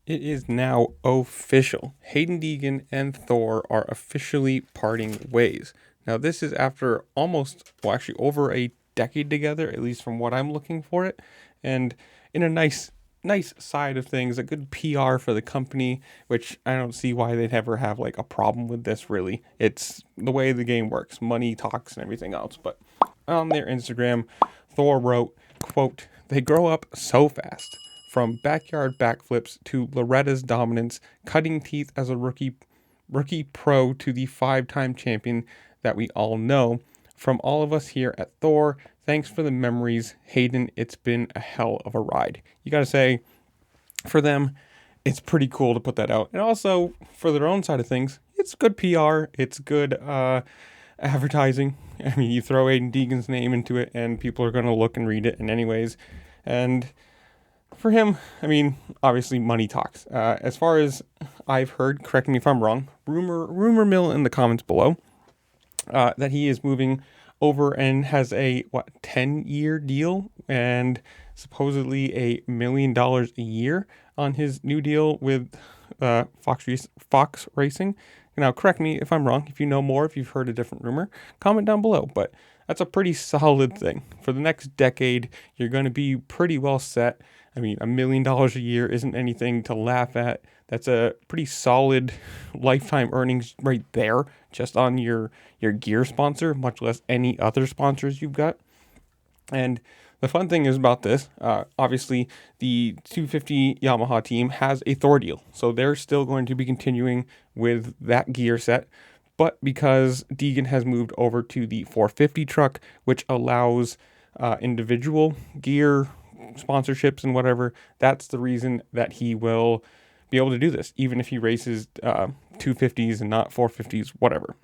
It is now official. Haiden, Deegan, and Thor are officially parting ways. Now, this is after actually over a decade together, at least from what I'm looking for it. And in a nice side of things, a good PR for the company, which I don't see why they'd ever have like a problem with this really. It's the way the game works. Money talks and everything else. But on their Instagram, Thor wrote, quote, "They grow up so fast. From backyard backflips to Loretta's dominance, cutting teeth as a rookie pro to the 5-time champion that we all know. From all of us here at Thor, thanks for the memories, Haiden. It's been a hell of a ride." You got to say, for them, it's pretty cool to put that out. And also, for their own side of things, it's good PR. It's good advertising. I mean, you throw Haiden Deegan's name into it, and people are going to look and read it in anyways. And for him, I mean, obviously money talks. As far as I've heard, correct me if I'm wrong, rumor mill in the comments below, that he is moving over and has a 10-year deal and supposedly $1 million a year on his new deal with Fox Racing. Now, correct me if I'm wrong. If you know more, if you've heard a different rumor, comment down below. But that's a pretty solid thing. For the next decade, you're going to be pretty well set. I mean, $1 million a year isn't anything to laugh at. That's a pretty solid lifetime earnings right there, just on your gear sponsor, much less any other sponsors you've got. And the fun thing is about this, obviously, the 250 Yamaha team has a Thor deal. So they're still going to be continuing with that gear set. But because Deegan has moved over to the 450 truck, which allows individual gear sponsorships and whatever, that's the reason that he will be able to do this, even if he races 250s and not 450s, whatever.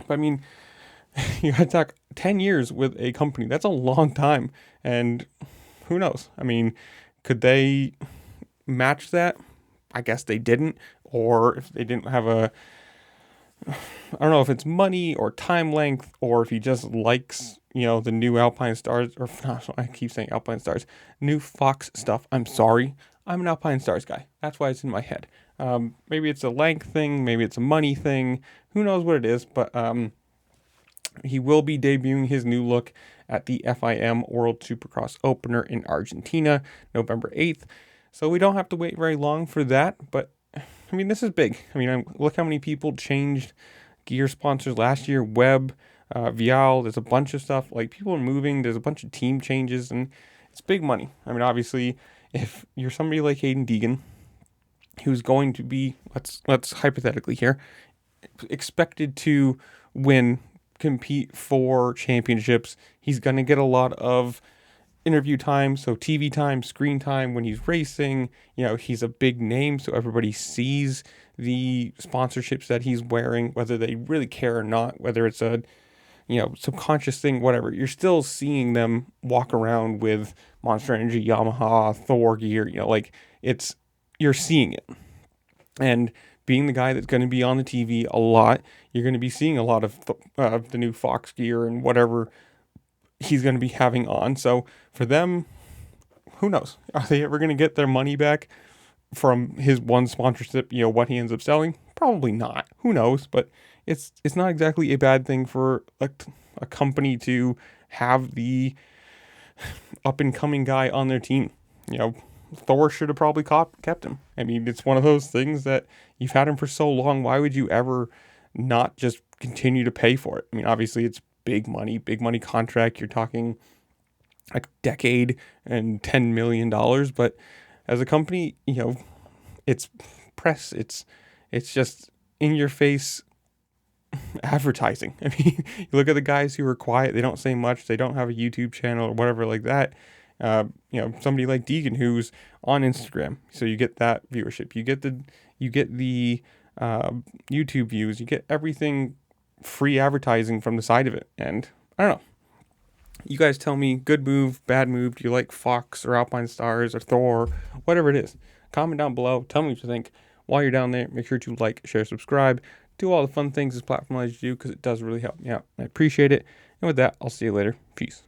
But I mean, you got to talk 10 years with a company. That's a long time. And who knows? I mean, could they match that? I guess they didn't. Or if they didn't have I don't know if it's money or time length, or if he just likes, the new Alpine Stars, or I keep saying Alpine Stars, new Fox stuff. I'm sorry. I'm an Alpine Stars guy. That's why it's in my head. Maybe it's a length thing. Maybe it's a money thing. Who knows what it is, but he will be debuting his new look at the FIM World Supercross Opener in Argentina, November 8th. So we don't have to wait very long for that, but I mean, this is big. I mean, look how many people changed gear sponsors last year. Webb, Vial, there's a bunch of stuff. Like, people are moving. There's a bunch of team changes, and it's big money. I mean, obviously, if you're somebody like Haiden Deegan, who's going to be, let's hypothetically here, expected to compete for championships, he's going to get a lot of interview time, so TV time, screen time when he's racing. He's a big name, so everybody sees the sponsorships that he's wearing, whether they really care or not, whether it's a subconscious thing, whatever. You're still seeing them walk around with Monster Energy, Yamaha, Thor gear. You're seeing it. And being the guy that's going to be on the TV a lot, you're going to be seeing a lot of the new Fox gear and whatever he's going to be having on. So for them, who knows? Are they ever going to get their money back from his one sponsorship? What he ends up selling? Probably not. Who knows? But it's not exactly a bad thing for a company to have the up and coming guy on their team. Thor should have probably kept him. I mean, it's one of those things that you've had him for so long. Why would you ever not just continue to pay for it? I mean, obviously it's big money contract. You're talking a decade and $10 million. But as a company, it's press. It's just in your face advertising. I mean, you look at the guys who are quiet. They don't say much. They don't have a YouTube channel or whatever like that. Somebody like Deegan who's on Instagram. So you get that viewership. You get the YouTube views. You get everything free advertising from the side of it. And I don't know. You guys tell me, good move, bad move. Do you like Fox or Alpine Stars or Thor, whatever it is? Comment down below. Tell me what you think. While you're down there, make sure to like, share, subscribe. Do all the fun things this platform allows you to do, because it does really help me out. I appreciate it. And with that, I'll see you later. Peace.